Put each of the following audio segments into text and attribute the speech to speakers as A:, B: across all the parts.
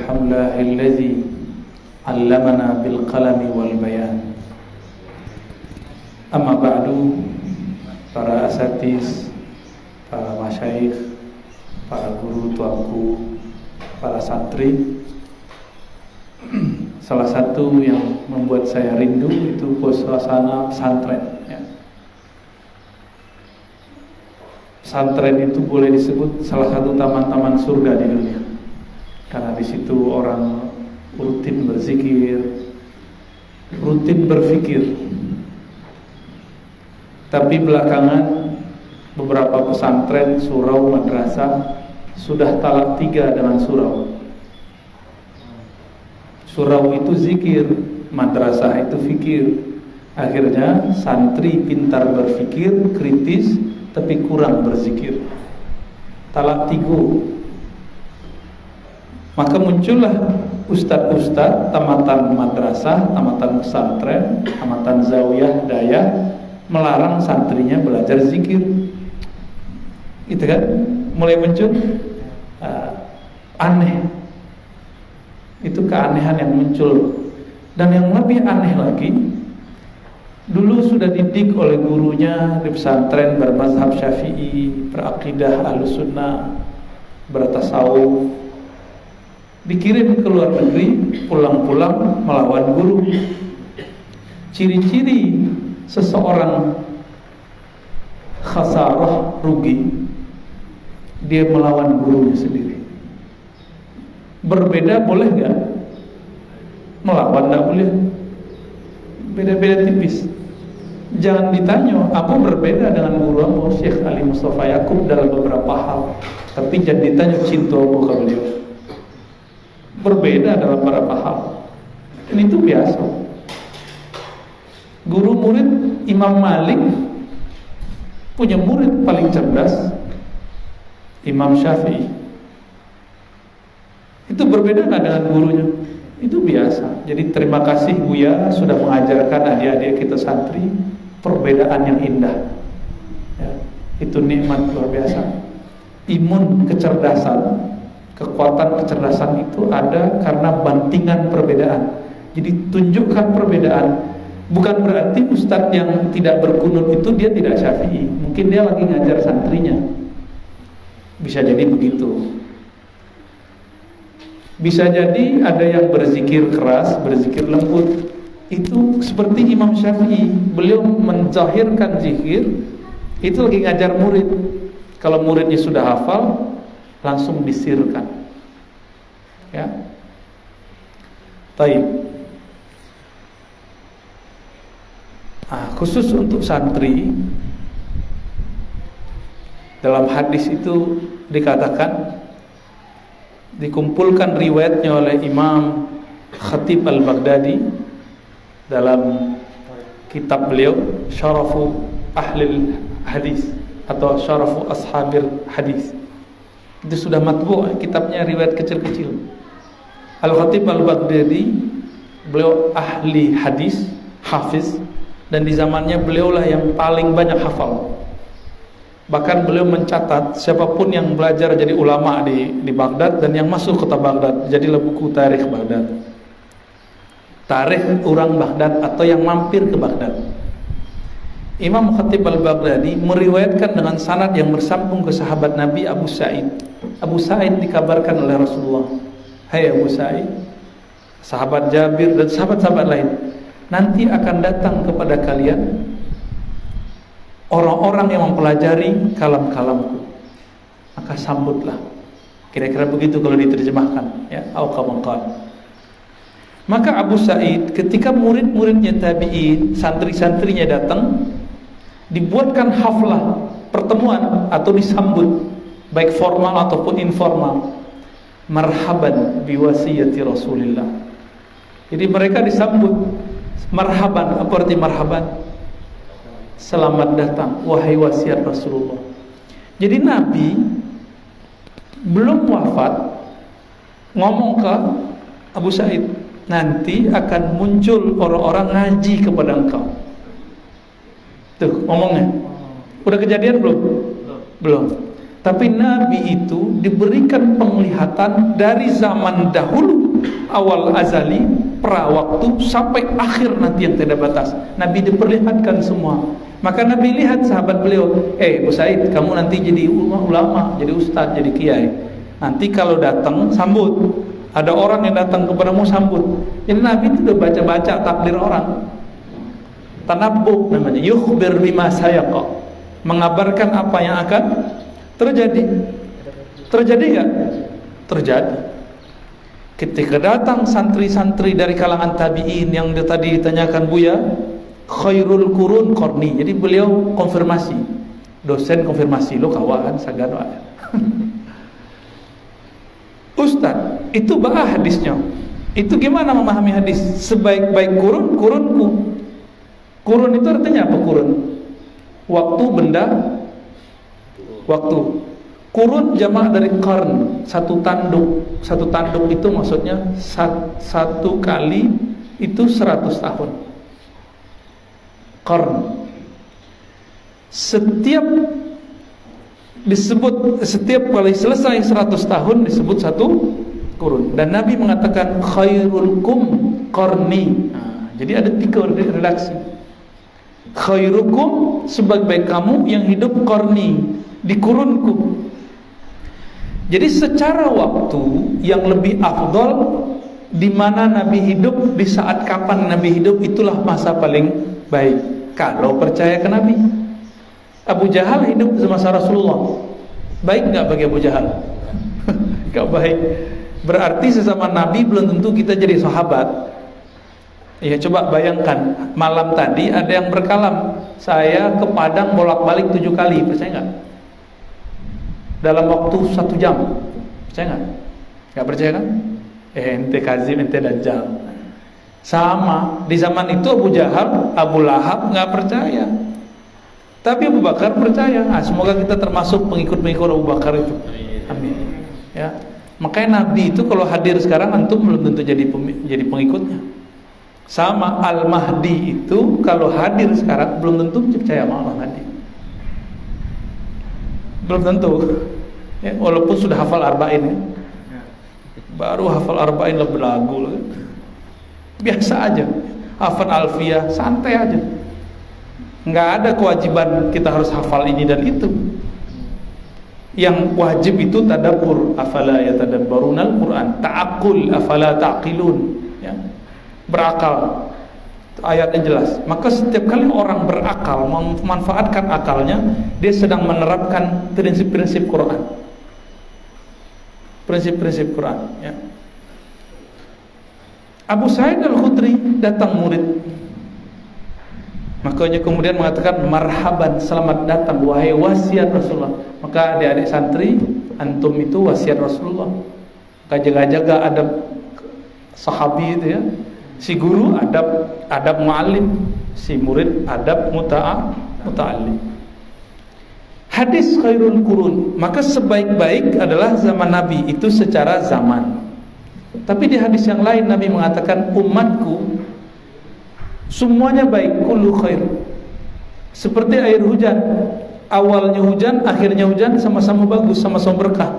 A: Alhamdulillahilladzi 'allamana bil qalami wal bayan. Amma ba'du, para asatiz, para masyayikh, para guru tuanku, para santri. Salah satu yang membuat saya rindu itu suasana pesantren, ya. Pesantren itu boleh disebut salah satu taman-taman surga di dunia, karena di situ orang rutin berzikir, rutin berfikir. Tapi belakangan beberapa pesantren, surau, madrasah sudah talak 3 dengan surau. Surau itu zikir, madrasah itu fikir. Akhirnya santri pintar berfikir, kritis, tapi kurang berzikir. Talak 3. Maka muncullah ustadz-ustadz tamatan madrasah, tamatan pesantren, tamatan zawiyah, dayah, melarang santrinya belajar zikir. Itu kan mulai muncul aneh. Itu keanehan yang muncul. Dan yang lebih aneh lagi, dulu sudah didik oleh gurunya di pesantren bermazhab Syafi'i, berakidah Ahlussunnah, bertasawuf, dikirim ke luar negeri, pulang-pulang melawan guru. Ciri-ciri seseorang khasarah, rugi, dia melawan gurunya sendiri. Berbeda boleh gak? Melawan gak boleh. Beda-beda tipis. Jangan ditanya, aku berbeda dengan guru aku Syekh Ali Mustafa Yaqub dalam beberapa hal, tapi jangan ditanya cinta aku ke beliau. Berbeda dalam beberapa hal. Ini itu biasa. Guru murid Imam Malik punya murid paling cerdas, Imam Syafi'i. Itu berbeda nggak dengan gurunya? Itu biasa. Jadi terima kasih Buya sudah mengajarkan adik-adik kita santri perbedaan yang indah, ya, itu nikmat luar biasa. Imun kecerdasan, kekuatan kecerdasan itu ada karena bantingan perbedaan. Jadi tunjukkan perbedaan. Bukan berarti ustadz yang tidak berkunut itu dia tidak Syafi'i. Mungkin dia lagi ngajar santrinya. Bisa jadi begitu. Bisa jadi ada yang berzikir keras, berzikir lembut. Itu seperti Imam Syafi'i. Beliau menzahirkan zikir, itu lagi ngajar murid. Kalau muridnya sudah hafal, langsung disirkan. Ya. Taib. Khusus untuk santri, dalam hadis itu dikatakan, dikumpulkan riwayatnya oleh Imam Khatib Al-Baghdadi dalam kitab beliau Syarafu Ahlil Hadis atau Syarafu Ashabil Hadis. Itu sudah matbu', kitabnya riwayat kecil-kecil. Al-Khatib Al-Baghdadi beliau ahli hadis, hafiz, dan di zamannya beliaulah yang paling banyak hafal. Bahkan beliau mencatat siapapun yang belajar jadi ulama di Baghdad dan yang masuk kota Baghdad, jadilah buku tarikh Baghdad, tarikh orang Baghdad atau yang mampir ke Baghdad. Imam Khatib Al-Baghdadi meriwayatkan dengan sanad yang bersambung ke sahabat Nabi Abu Sa'id. Abu Sa'id dikabarkan oleh Rasulullah, "Hai Abu Sa'id," sahabat Jabir dan sahabat-sahabat lain, "nanti akan datang kepada kalian orang-orang yang mempelajari kalam-kalamku, maka sambutlah." Kira-kira begitu kalau diterjemahkan, ya, au kama qala. Maka Abu Sa'id ketika murid-muridnya tabi'in, santri-santrinya datang, dibuatkan haflah pertemuan atau disambut baik formal ataupun informal. Marhaban biwasiyati Rasulillah. Jadi mereka disambut marhaban. Apa arti marhaban? Selamat datang wahai wasiat Rasulullah. Jadi Nabi belum wafat ngomong ke Abu Sa'id, nanti akan muncul orang-orang ngaji kepada engkau. Tuh ngomongnya. Udah kejadian belum? Belum. Tapi Nabi itu diberikan penglihatan dari zaman dahulu awal azali, pra waktu, sampai akhir nanti yang tidak batas. Nabi diperlihatkan semua. Maka Nabi lihat sahabat beliau, Bu Said, kamu nanti jadi ulama, jadi ustadz, jadi kiai. Nanti kalau datang sambut. Ada orang yang datang kepadamu, sambut. Jadi Nabi itu udah baca-baca takdir orang. Tanabbuk namanya, yukhbir bima sayaqa, mengabarkan apa yang akan terjadi. Terjadi nggak? Terjadi. Ketika datang santri-santri dari kalangan tabi'in yang tadi ditanyakan Buya, khairul qurun qarni. Jadi beliau konfirmasi, dosen konfirmasi, lo kawan sagan wae. Ustaz, itu bah hadisnya. Itu gimana memahami hadis? Sebaik-baik kurun, kurunku. Kurun itu artinya apa kurun? Waktu, benda, waktu. Kurun jamaah dari qarn, satu tanduk. Satu tanduk itu maksudnya satu kali itu 100 tahun. Qarn. Setiap kali selesai 100 tahun disebut satu kurun. Dan Nabi mengatakan khairul kum qarni. Jadi ada 3 redaksi. Khairukum, sebaik-baik kamu yang hidup qarni, di kurunku. Jadi secara waktu yang lebih afdol, di mana Nabi hidup, di saat kapan Nabi hidup, itulah masa paling baik kalau percaya ke Nabi. Abu Jahal hidup semasa Rasulullah, baik nggak bagi Abu Jahal? Nggak baik. Berarti sesama Nabi belum tentu kita jadi sahabat. Ya coba bayangkan, malam tadi ada yang berkalam, saya ke Padang bolak-balik 7 kali, percaya nggak? Dalam waktu 1 jam, percaya nggak? Nggak percaya kan? Ente kazim, ente dajjal. Sama, di zaman itu Abu Jahal, Abu Lahab nggak percaya, tapi Abu Bakar percaya. Semoga kita termasuk pengikut-pengikut Abu Bakar itu. Amin. Ya, makanya Nabi itu kalau hadir sekarang antum belum tentu jadi pengikutnya. Sama Al-Mahdi itu kalau hadir sekarang belum tentu percaya sama Al-Mahdi. Belum tentu. Ya, walaupun sudah hafal arba'in ya. Baru hafal arba'in lebih lagu. Biasa aja. Hafal alfiyah santai aja. Nggak ada kewajiban kita harus hafal ini dan itu. Yang wajib itu tadabbur, afala yatadabbarunal Quran, ta'aqqul, afala ta'qilun, ya. Berakal. Ayatnya jelas. Maka setiap kali orang berakal, memanfaatkan akalnya, dia sedang menerapkan prinsip-prinsip Quran. Prinsip-prinsip Quran, ya. Abu Sa'id Al-Khudri datang murid. Makanya kemudian mengatakan marhaban, selamat datang wahai wasiat Rasulullah. Maka adik-adik santri, antum itu wasiat Rasulullah. Maka jaga-jaga adab sahabi itu ya. Si guru adab muallim, si murid adab muta'allim. Hadis khairul qurun, maka sebaik-baik adalah zaman Nabi itu secara zaman. Tapi di hadis yang lain Nabi mengatakan umatku semuanya baik, kullu khair. Seperti air hujan, awalnya hujan, akhirnya hujan sama-sama bagus, sama-sama berkah.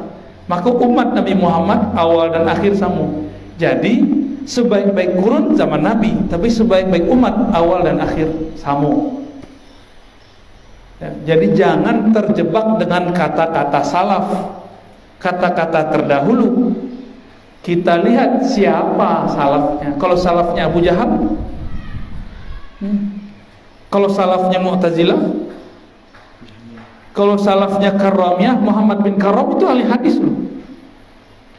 A: Maka umat Nabi Muhammad awal dan akhir sama. Jadi sebaik-baik kurun zaman Nabi, tapi sebaik-baik umat awal dan akhir sama. Ya, jadi jangan terjebak dengan kata-kata salaf, kata-kata terdahulu. Kita lihat siapa salafnya. Kalau salafnya Abu Jahal, kalau salafnya Mu'tazilah, kalau salafnya Karramiyah, Muhammad bin Karram itu ahli hadis loh.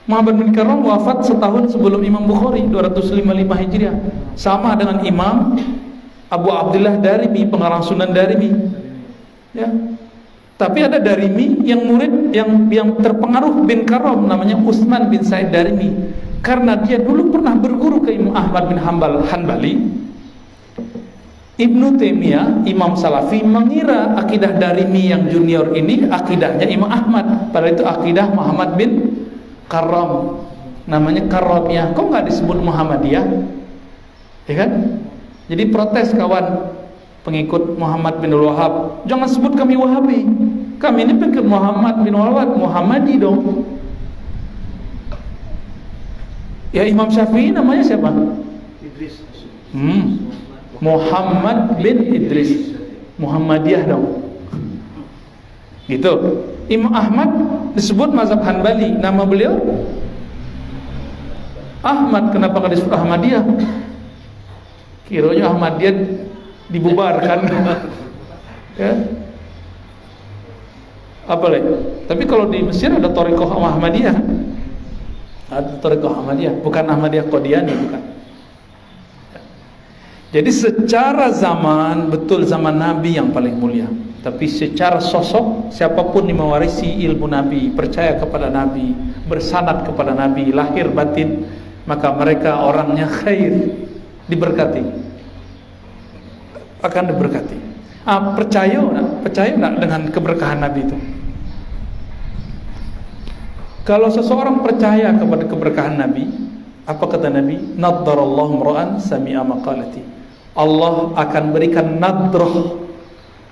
A: Muhammad bin Karram wafat setahun sebelum Imam Bukhari 255 Hijriah. Sama dengan Imam Abu Abdullah Darimi, pengarang Sunan Darimi. Ya. Tapi ada Darimi yang murid yang terpengaruh bin Karram, namanya Utsman bin Said Darimi. Karena dia dulu pernah berguru ke Imam Ahmad bin Hanbali. Ibnu Taimiyah, Imam Salafi, mengira akidah Darimi yang junior ini akidahnya Imam Ahmad, padahal itu akidah Muhammad bin Karram, namanya Karramiyah. Kok nggak disebut Muhammadiyah? Ya kan? Jadi protes kawan pengikut Muhammad bin Wahab, jangan sebut kami Wahabi, kami ini pengikut Muhammad bin Wahab, Muhammadi dong. Ya Imam Syafi'i namanya siapa?
B: Idris.
A: Muhammad bin Idris. Muhammadiyah dong. Gitu. Imam Ahmad disebut mazhab Hanbali. Nama beliau Ahmad. Kenapa nggak disebut Ahmadiyah? Kiranya Ahmadiyah dibubarkan. Ya. Apa lagi? Tapi kalau di Mesir ada Thariqah Ahmadiyah. Ada Thariqah Ahmadiyah, bukan Ahmadiyah Qadiani, bukan. Jadi secara zaman, betul zaman Nabi yang paling mulia. Tapi secara sosok, siapapun yang mewarisi ilmu Nabi, percaya kepada Nabi, bersanad kepada Nabi, lahir batin, maka mereka orangnya khair, diberkati, akan diberkati. Percaya nggak dengan keberkahan Nabi itu? Kalau seseorang percaya kepada keberkahan Nabi, apa kata Nabi? Naddarallahu mra'an sami'a maqalati. Allah akan berikan nadrah.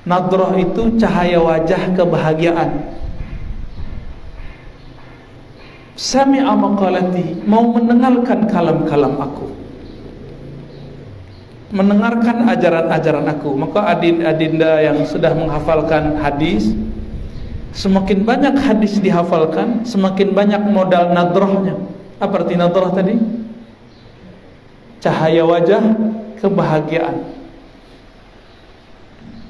A: Nadrah itu cahaya wajah kebahagiaan. Sami'a maqalati, mau mendengarkan kalam-kalam aku, mendengarkan ajaran-ajaran aku. Maka adinda yang sudah menghafalkan hadis, semakin banyak hadis dihafalkan, semakin banyak modal nadrahnya. Apa arti nadrah tadi? Cahaya wajah, kebahagiaan.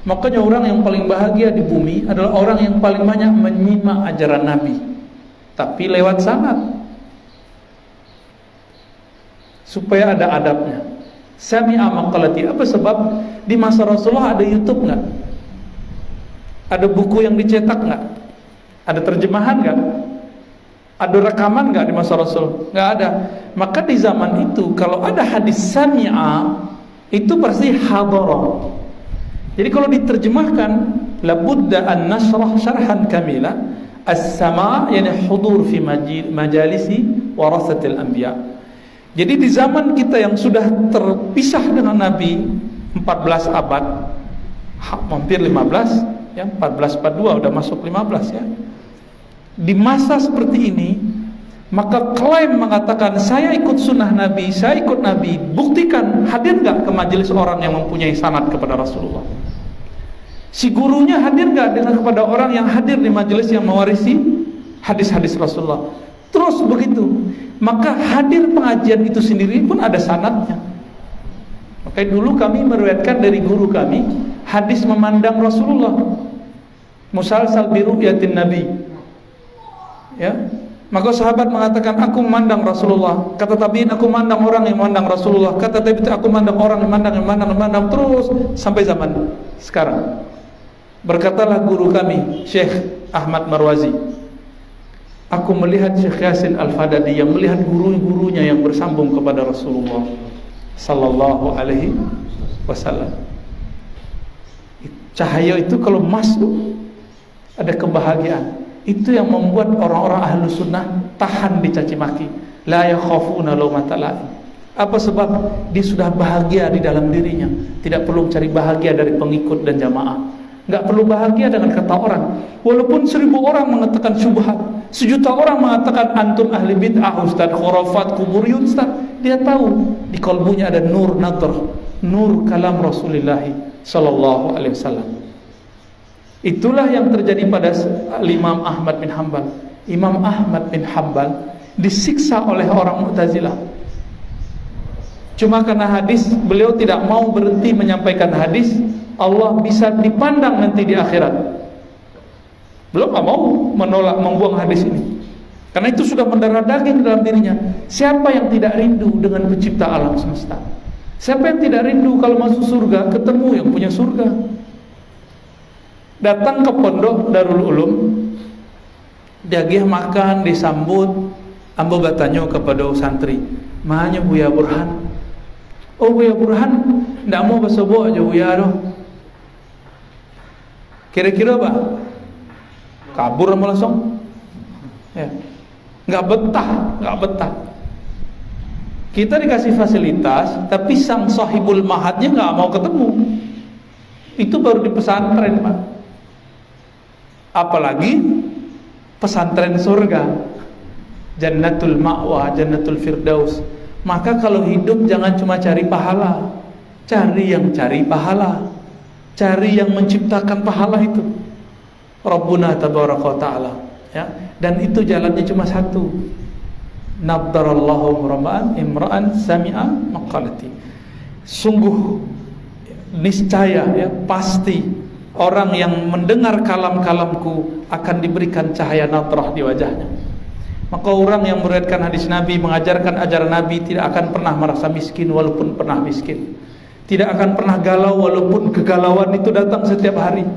A: Makanya orang yang paling bahagia di bumi adalah orang yang paling banyak menyimak ajaran Nabi, tapi lewat sanad, supaya ada adabnya. Sami'a maqalati. Apa sebab? Di masa Rasulullah ada YouTube nggak? Ada buku yang dicetak nggak? Ada terjemahan nggak? Ada rekaman nggak di masa Rasul? Nggak ada. Maka di zaman itu kalau ada hadis sami'a, itu pasti hadara. Jadi kalau diterjemahkan, labudda an nashrah syarhan kamila. As-sama' yani hudur fi majalisi warasatil anbiya. Jadi di zaman kita yang sudah terpisah dengan Nabi 14 abad, hampir 15, ya 1442 udah masuk 15 ya. Di masa seperti ini, maka klaim mengatakan saya ikut sunnah Nabi, saya ikut Nabi, buktikan, hadir nggak ke majelis orang yang mempunyai sanad kepada Rasulullah? Si gurunya hadir nggak dengan kepada orang yang hadir di majelis yang mewarisi hadis-hadis Rasulullah? Terus begitu, maka hadir pengajian itu sendiri pun ada sanadnya. Maka dulu kami meriwayatkan dari guru kami hadis memandang Rasulullah, musalsal bi ru'yatin Nabi. Ya, maka sahabat mengatakan aku memandang Rasulullah. Kata tabi'in aku memandang orang yang memandang Rasulullah. Kata tabi'in aku memandang orang yang memandang terus sampai zaman sekarang. Berkatalah guru kami Syekh Ahmad Marwazi, aku melihat Syekh Yasin Al-Fadadi yang melihat guru-gurunya yang bersambung kepada Rasulullah sallallahu alaihi wasallam. Cahaya itu kalau masuk ada kebahagiaan. Itu yang membuat orang-orang ahlu sunnah tahan dicaci maki. La yakhafuna lawmata laim. Apa sebab? Dia sudah bahagia di dalam dirinya, tidak perlu cari bahagia dari pengikut dan jamaah. Enggak perlu bahagia dengan kata orang. Walaupun 1000 orang mengatakan syubhat, 1.000.000 orang mengatakan antum ahli bid'ah ustaz, khurafat, kuburiyun ustaz, dia tahu di kalbunya ada nur nadhr, nur kalam Rasulullah sallallahu alaihi wasallam. Itulah yang terjadi pada Imam Ahmad bin Hanbal. Imam Ahmad bin Hanbal disiksa oleh orang Mu'tazilah. Cuma karena hadis, beliau tidak mau berhenti menyampaikan hadis, Allah bisa dipandang nanti di akhirat. Beliau nggak mau menolak, membuang hadis ini, karena itu sudah mendarah daging dalam dirinya. Siapa yang tidak rindu dengan pencipta alam semesta? Siapa yang tidak rindu kalau masuk surga ketemu yang punya surga? Datang ke pondok Darul Ulum, dia makan, disambut, ambo bertanya kepada santri, "Mahanya Buya Burhan?" "Oh Buya Burhan, ndak mau bersobok aja Buya doh." Kira-kira apa? Kabur sama langsung. Ya. Nggak betah. Kita dikasih fasilitas, tapi sang sahibul mahadnya nggak mau ketemu. Itu baru di pesantren, Pak. Apalagi pesantren surga. Jannatul ma'wa, jannatul firdaus. Maka kalau hidup jangan cuma cari pahala, cari yang cari pahala, cari yang menciptakan pahala itu, Rabbuna tabaraka wa ta'ala, ya. Dan itu jalannya cuma satu. Naddarallahu imra'an sami'a maqalati. Sungguh niscaya, ya, pasti orang yang mendengar kalam-kalamku akan diberikan cahaya nadrah di wajahnya. Maka orang yang meriwayatkan hadis Nabi, mengajarkan ajaran Nabi, tidak akan pernah merasa miskin walaupun pernah miskin. Tidak akan pernah galau walaupun kegalauan itu datang setiap hari.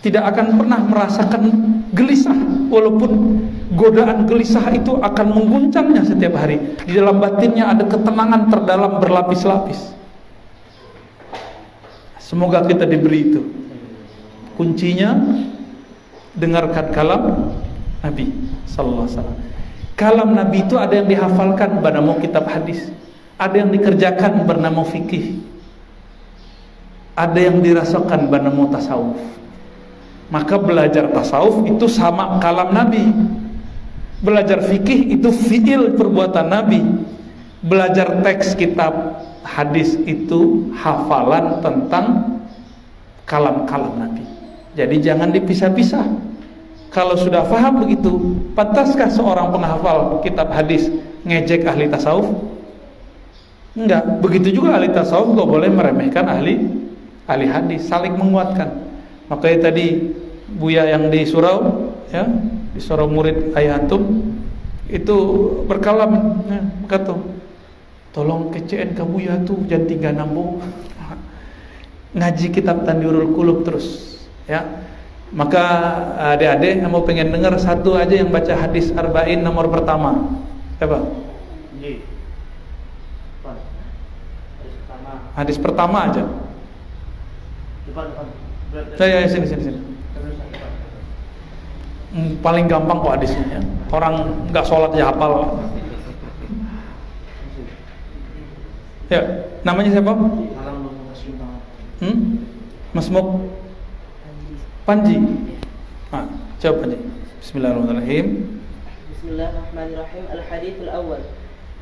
A: Tidak akan pernah merasakan gelisah walaupun godaan gelisah itu akan mengguncangnya setiap hari. Di dalam batinnya ada ketenangan terdalam berlapis-lapis. Semoga kita diberi itu. Kuncinya dengarkan kalam Nabi sallallahu alaihi wasallam. Kalam Nabi itu ada yang dihafalkan bernama kitab hadis, ada yang dikerjakan bernama fikih, ada yang dirasakan bernama tasawuf. Maka belajar tasawuf itu sama kalam Nabi. Belajar fikih itu fiil perbuatan Nabi. Belajar teks kitab hadis itu hafalan tentang kalam-kalam Nabi. Jadi jangan dipisah-pisah. Kalau sudah paham begitu, pantaskah seorang penghafal kitab hadis ngejek ahli tasawuf? Enggak. Begitu juga ahli tasawuf gak boleh meremehkan ahli hadis, saling menguatkan. Makanya tadi Buya yang di surau, ya, di surau murid ayah antum itu berkalam, ya, kata, tolong kecen kamu ya tuh jangan tinggal nambung ngaji kitab Tandiurul Qulub terus, ya. Maka adik-adik yang mau pengen dengar satu aja yang baca hadis arba'in nomor pertama. Apa? Hadis pertama aja. Depan. Ya, sini. Paling gampang kok hadisnya, ya. Orang nggak sholat ya hafal. Ya, namanya siapa? Mas Muk Panji. Coba Panji. Bismillahirrahmanirrahim.
B: Bismillahirrahmanirrahim. Al-hadits al-awwal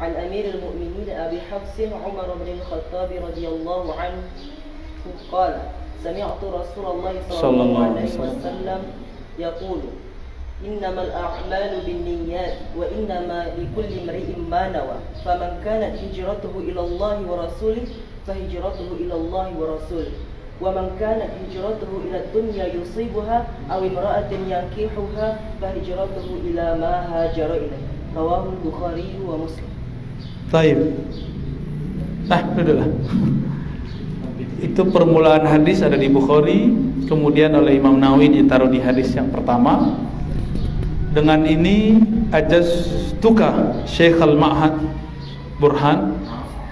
B: an Amirul Mu'minin Abi Hafs Umar bin Khattab radhiyallahu anhu qala sami'tu Rasulullah sallallahu alaihi wasallam yaqulu innamal a'malu binniyat wa innama likulli imri'in ma nawa faman kanat hijratuhu ila Allah wa rasulih fa hijratuhu ila Allah wa rasulih wa man kanat hijratuhu ila dunya yusibuha aw imra'atin yankihuha fa hijratuhu ila ma hajara ilayhi rawahu al-Bukhari wa Muslim.
A: Baik. Duduklah. Itu permulaan hadis ada di Bukhari, kemudian oleh Imam Nawawi ditaruh di hadis yang pertama. Dengan ini ajaztuka Syekh al-Ma'had Burhan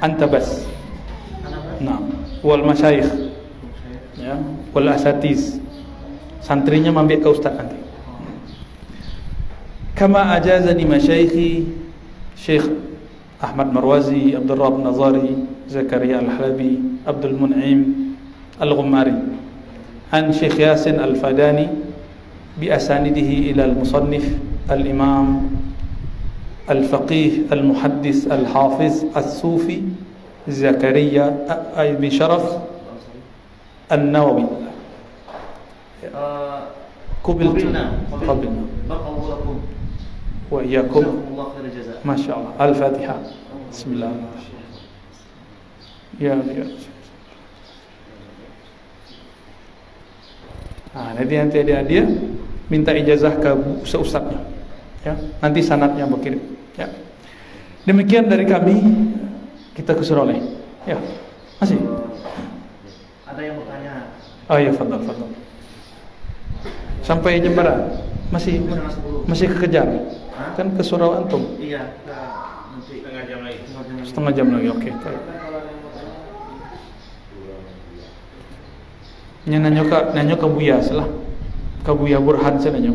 A: antabas. Nah, wal masyayikh, ya, wal asatiz. Santrinya mampir ke ustaz nanti. Kama ajazani masyayikhi Syekh Ahmad Marwazi, Abdul Rabb Nazari, Zakaria Al-Halabi, Abdul Mun'im Al-Ghummari, an Syekh Yasin Al-Fadani بأسانده إلى المصنف الإمام الفقيه المحدث الحافظ الصوفي زكريا بن شرف النووي. قبلنا وإياكم ما شاء الله. الفاتحة. بسم الله. Ya. Nah, nanti dia minta ijazah ke seustadnya, ya. Nanti sanadnya berkirim, ya. Demikian dari kami, kita ke Suroleh, ya. Masih
C: ada yang bertanya.
A: Oh iya, fadal. Sampai jam berapa? Masih kekejar. Kan ke surau antum?
C: Iya, nanti
A: setengah jam lagi. Oke. Nanya ke Buya salah. Ke Buya Burhan saya nanya.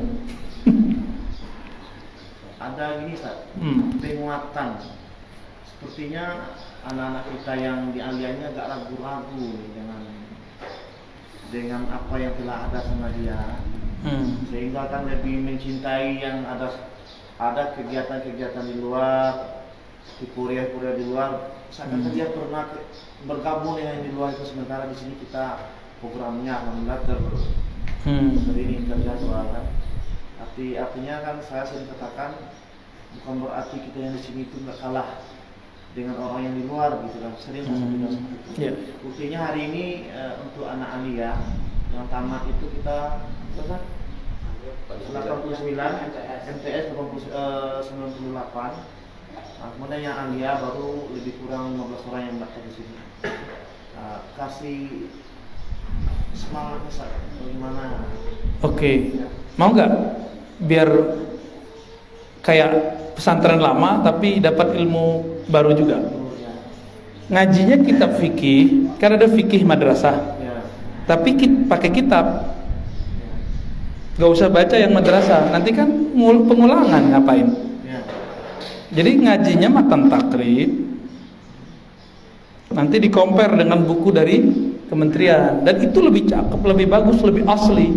C: Ada gini Ustaz, penguatan. Sepertinya anak-anak kita yang di aliannya agak ragu-ragu dengan apa yang telah ada sama dia. Sehingga kan lebih mencintai yang ada ada kegiatan-kegiatan di luar, di kuliah-kuliah di luar, seakan dia pernah bergabung dengan yang di luar itu, sementara di sini kita programnya alhamdulillah ini terjadwal kan. Artinya kan saya sering katakan bukan berarti kita yang di sini itu nggak kalah dengan orang yang di luar gitu kan, sering seperti itu. Buktinya hari ini untuk anak alia yang tamat itu kita berapa? 89, MTS 98. Nah, kemudian yang alia baru lebih kurang 15 orang yang daftar di sini. Kasih semangatnya bagaimana?
A: Oke. Mau nggak biar kayak pesantren lama tapi dapat ilmu baru juga? Ngajinya kitab fikih, kan ada fikih madrasah. Tapi pakai kitab. Gak usah baca yang madrasah, nanti kan pengulangan ngapain? Jadi ngajinya matan takrib, nanti di-compare dengan buku dari kementerian, dan itu lebih cakep, lebih bagus, lebih asli.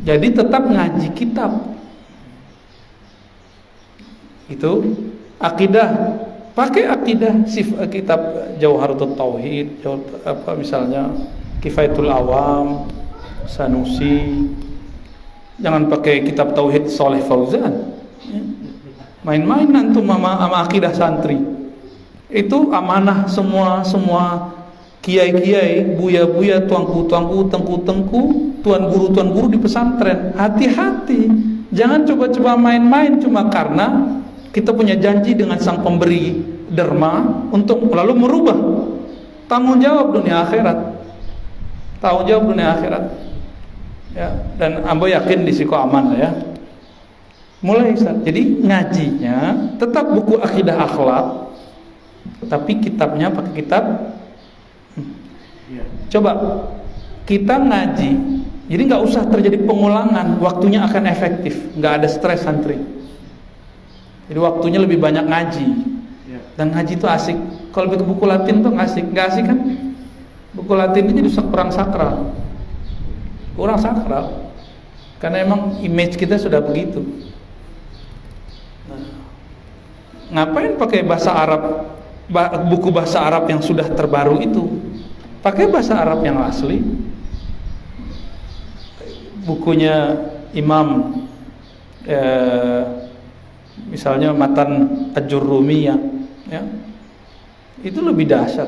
A: Jadi tetap ngaji kitab. Itu akidah, pakai akidah kitab Jauharatul Tauhid, misalnya Kifayatul Awam, Sanusi. Jangan pakai kitab Tauhid Saleh Fauzan. Main-main antum sama akidah santri. Itu amanah semua kiai-kiai, buya-buya, tuanku-tuanku, tengku-tengku, tuan guru di pesantren. Hati-hati, jangan coba-coba main-main cuma karena kita punya janji dengan sang pemberi derma untuk lalu merubah. Tanggung jawab dunia akhirat. Tanggung jawab dunia akhirat. Ya, dan ambo yakin di siku aman lah ya. Mulai Ustaz. Jadi ngajinya tetap buku akidah akhlak, tapi kitabnya pakai kitab. Coba kita ngaji, jadi nggak usah terjadi pengulangan, waktunya akan efektif, nggak ada stres santri. Jadi waktunya lebih banyak ngaji, dan ngaji itu asik. Kalau ke buku Latin tuh nggak asik kan? Buku Latin ini jadi kurang sakral, karena emang image kita sudah begitu. Ngapain pakai bahasa Arab, buku bahasa Arab yang sudah terbaru itu? Pakai bahasa Arab yang asli. Bukunya Imam misalnya Matan Ajurrumiyah ya, itu lebih dahsyat.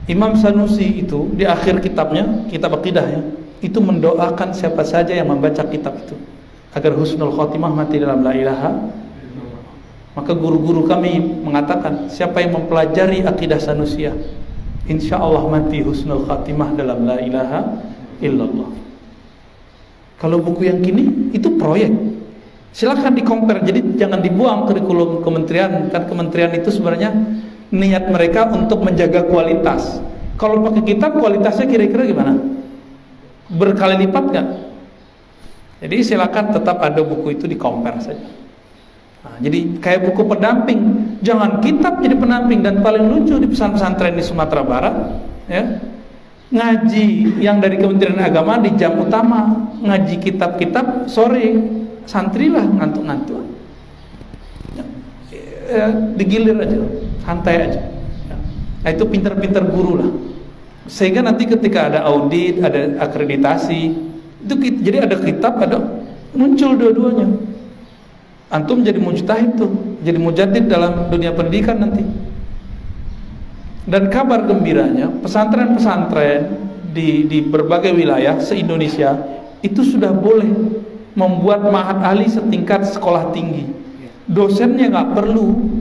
A: Imam Sanusi itu di akhir kitabnya, kitab akidahnya, itu mendoakan siapa saja yang membaca kitab itu agar husnul khotimah mati dalam la ilaha. Maka guru-guru kami mengatakan siapa yang mempelajari akidah Sanusiyah, insya Allah mati husnul khatimah dalam la ilaha illallah. Kalau buku yang kini itu proyek, silakan di-compare. Jadi jangan dibuang kurikulum kementerian, kan kementerian itu sebenarnya niat mereka untuk menjaga kualitas. Kalau pakai kitab kualitasnya kira-kira gimana? Berkali lipat kan? Jadi silakan tetap ada buku itu di-compare saja. Nah, jadi kayak buku pendamping, jangan kitab jadi pendamping. Dan paling lucu di pesantren di Sumatera Barat ya, ngaji yang dari Kementerian Agama di jam utama, ngaji kitab-kitab sore, santri lah ngantuk-ngantuk ya, digilir aja, santai aja ya. Nah, itu pintar-pintar guru lah, sehingga nanti ketika ada audit, ada akreditasi itu jadi ada kitab, ada muncul dua-duanya. Antum jadi mujtahid tuh, jadi mujadid dalam dunia pendidikan nanti. Dan kabar gembiranya, pesantren-pesantren di berbagai wilayah se-Indonesia itu sudah boleh membuat ma'had ahli setingkat sekolah tinggi. Dosennya nggak perlu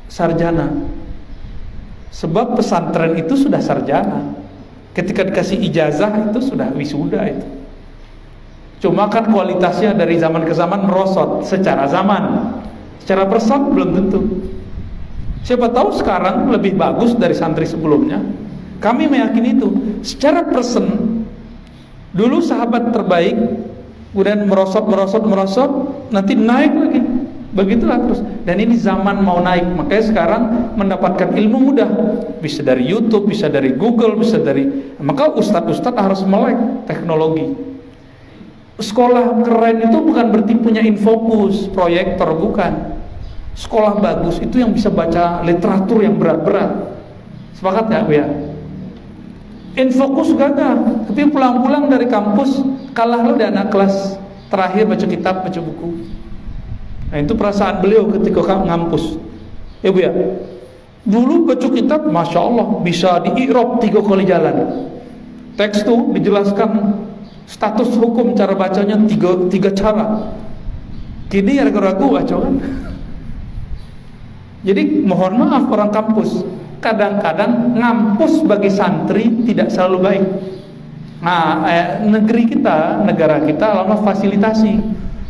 A: sarjana, sebab pesantren itu sudah sarjana. Ketika dikasih ijazah itu sudah wisuda itu. Cuma kan kualitasnya dari zaman ke zaman merosot secara zaman, secara person belum tentu. Siapa tahu sekarang lebih bagus dari santri sebelumnya. Kami meyakini itu. Secara person dulu sahabat terbaik, kemudian merosot, nanti naik lagi. Begitulah terus. Dan ini zaman mau naik, makanya sekarang mendapatkan ilmu mudah. Bisa dari YouTube, bisa dari Google, bisa dari. Maka ustadz-ustadz harus melek teknologi. Sekolah keren itu bukan berarti punya infokus, proyektor, bukan. Sekolah bagus itu yang bisa baca literatur yang berat-berat. Sepakat ya, Bu ya? Infokus gagah, tapi pulang-pulang dari kampus kalah lo di anak kelas terakhir baca kitab, baca buku. Nah, itu perasaan beliau ketika ngampus. Ya, Bu ya? Dulu baca kitab, Masya Allah, bisa di-i'rab 3 kali jalan. Teks tuh dijelaskan status hukum, cara bacanya tiga cara. Kini ragu-ragu baca kan. Jadi mohon maaf orang kampus, kadang-kadang ngampus bagi santri tidak selalu baik. Nah, negeri kita, negara kita lama fasilitasi.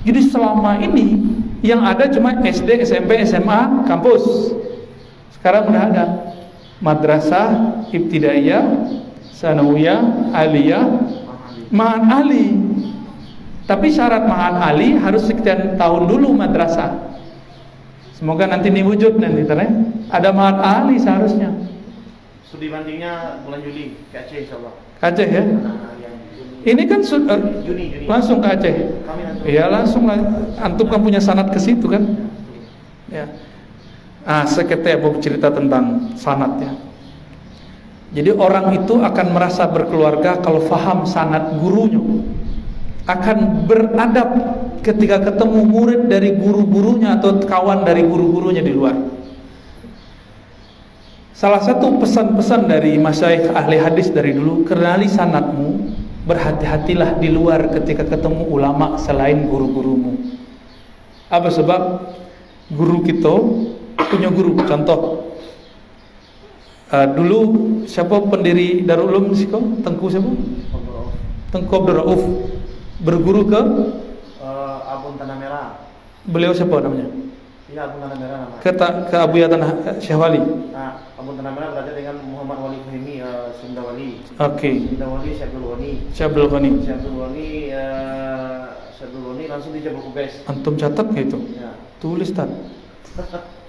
A: Jadi selama ini yang ada cuma SD, SMP, SMA, kampus. Sekarang udah ada madrasah, ibtidaiyah, sanawiyah, aliyah, ma'an ali. Tapi syarat ma'an ali harus sekian tahun dulu madrasah. Semoga nanti ini wujud nanti ada ma'an ali seharusnya.
C: Studi bandingnya bulan Juli ke Aceh insyaallah.
A: Ke Aceh ya? Ini kan Juni. Langsung ke Aceh. Iya langsung lah. Antum kan punya sanad ke situ kan? Ya. Saya mau cerita tentang sanad ya. Jadi orang itu akan merasa berkeluarga kalau faham sanad gurunya. Akan beradab ketika ketemu murid dari guru-gurunya atau kawan dari guru-gurunya di luar. Salah satu pesan-pesan dari masyayikh ahli hadis dari dulu, kenali sanadmu, berhati-hatilah di luar ketika ketemu ulama selain guru-gurumu. Apa sebab? Guru kita punya guru, contoh dulu siapa pendiri Darul Ulum sih kok? Tengku siapa? Tengku Abdul Rauf berguru ke
C: Abun Tanah Merah.
A: Beliau siapa namanya?
C: Iya, Abun Tanah Merah namanya.
A: Ke Abuya Tanah Syekh Wali.
C: Nah, Abun Tanah Merah belajar dengan Muhammad Wali Fahimi, Sunda Wali.
A: Oke.
C: Sunda Wali, Syabdul Wani.
A: Syabdul Wani.
C: Syabdul Wani langsung di Jabal Kubais.
A: Antum catat nggak itu?
C: Ya.
A: Tulis Tan.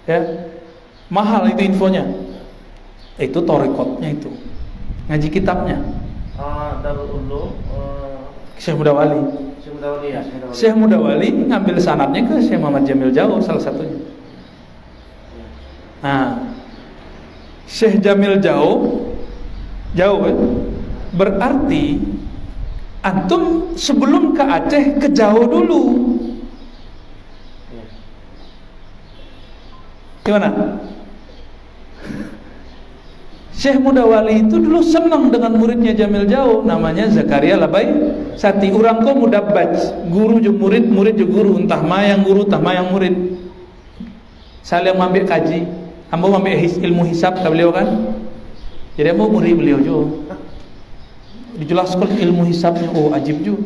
A: Ya. Mahal itu infonya. Itu torikotnya itu. Ngaji kitabnya.
C: Darul Ulum.
A: Syekh Mudawali.
C: Syekh Mudawali ya.
A: Syekh Mudawali ngambil sanadnya ke Syekh Muhammad Jamil Jauh salah satunya. Nah, Syekh Jamil Jauh ya? Berarti antum sebelum ke Aceh ke Jauh dulu. Gimana? Syekh Mudawali itu dulu senang dengan muridnya Jamil Jauh, namanya Zakaria Labai Sati. Urang ko mudabbaj, guru je murid, murid je guru, entah mayang guru, entah mayang murid. Saya yang ambil kaji, ambo ambil ilmu hisab ke beliau kan. Jadi ambo murid beliau juga. Dijelaskan ilmu hisabnya, oh ajib juga.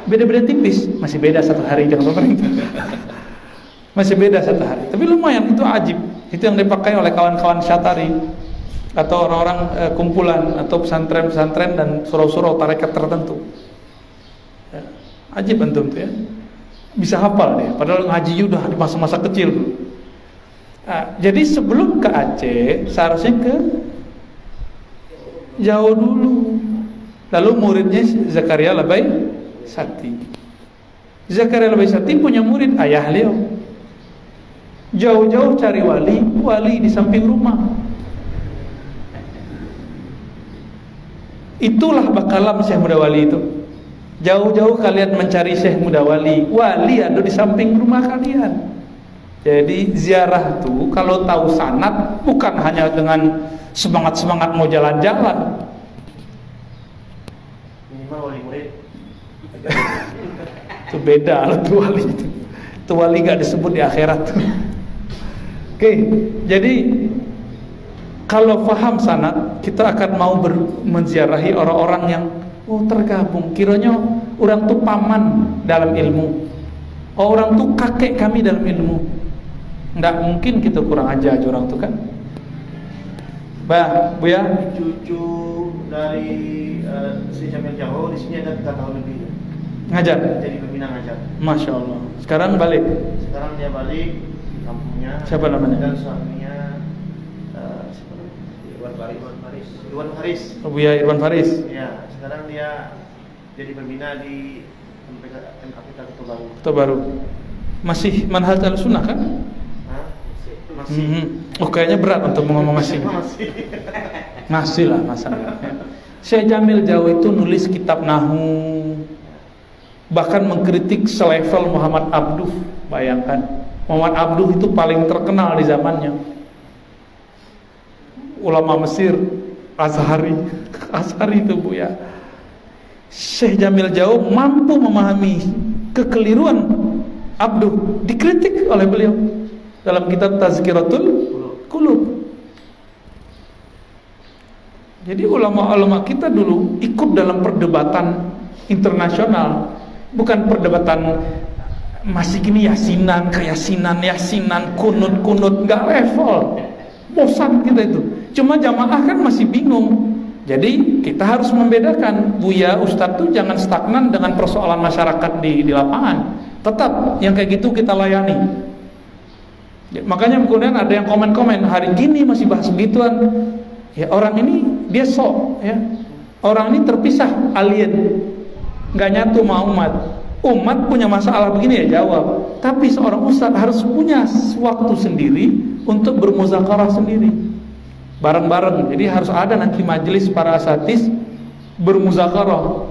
A: Beda-beda tipis, masih beda 1 hari jangan pemerintah. Masih beda 1 hari, tapi lumayan itu ajib. Itu yang dipakai oleh kawan-kawan Syatari atau orang-orang kumpulan atau pesantren-pesantren dan surau-surau tarekat tertentu. Ya, ajib antum tuh ya. Bisa hafal dia, padahal ngaji udah di masa-masa kecil. Nah, jadi sebelum ke Aceh seharusnya ke Jauh dulu. Lalu muridnya Zakaria Labai Sati. Zakaria Labai Sati punya murid ayah beliau. Jauh-jauh cari wali di samping rumah. Itulah bakalam Syekh Mudawali itu. Jauh-jauh kalian mencari Syekh Mudawali, wali ada di samping rumah kalian. Jadi ziarah tuh kalau tahu sanad bukan hanya dengan semangat-semangat mau jalan-jalan.
C: Minimal wali murid.
A: Itu beda tuh wali itu. Itu wali gak disebut di akhirat. Oke, jadi kalau paham sanad, kita akan mau menziarahi orang-orang yang tergabung. Kiranya orang tuh paman dalam ilmu, orang tuh kakek kami dalam ilmu. Nggak mungkin kita kurang ajar orang tuh kan. Bu ya,
C: Cucu dari si Jamil Jauh di sini ada 3 tahun lebih.
A: Ngajar.
C: Jadi pembina ngajar.
A: Masya Allah. Sekarang balik.
C: Sekarang dia balik kampungnya.
A: Siapa namanya?
C: Dan suaminya Irwan Faris.
A: Buya Irwan Faris.
C: Ya, sekarang dia jadi pembina di MKPK Ketua Baru.
A: Kota Baru. Masih manhaj Ahlussunnah kan?
C: Masih.
A: Oh kayaknya berat untuk ngomong masih. Masih lah masalah. Syekh Jamil Jawa itu nulis kitab Nahwu, bahkan mengkritik selevel Muhammad Abduh. Bayangkan, Muhammad Abduh itu paling terkenal di zamannya. Ulama Mesir, Azhari itu Bu ya. Syekh Jamil Jawa mampu memahami kekeliruan Abduh, dikritik oleh beliau dalam kitab Tazkiratul Qulub. Jadi ulama-ulama kita dulu ikut dalam perdebatan internasional, bukan perdebatan masih gini yasinan, kunut, nggak level, bosan kita itu. Cuma jamaah kan masih bingung. Jadi kita harus membedakan, Buya, Ustadz tuh jangan stagnan dengan persoalan masyarakat di lapangan. Tetap yang kayak gitu kita layani. Makanya kemudian ada yang komen-komen, hari gini masih bahas begituan. Ya orang ini dia sok ya. Orang ini terpisah, alien. Nggak nyatu sama umat. Umat punya masalah begini ya jawab. Tapi seorang ustadz harus punya waktu sendiri untuk bermuzakarah sendiri. Bareng-bareng. Jadi harus ada nanti majelis para asatidz bermuzakarah.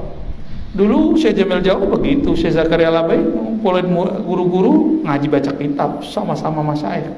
A: Dulu Syekh Jamil Jawa begitu, Syekh Zakaria Labai ngumpulin guru-guru ngaji baca kitab sama-sama masyayikh.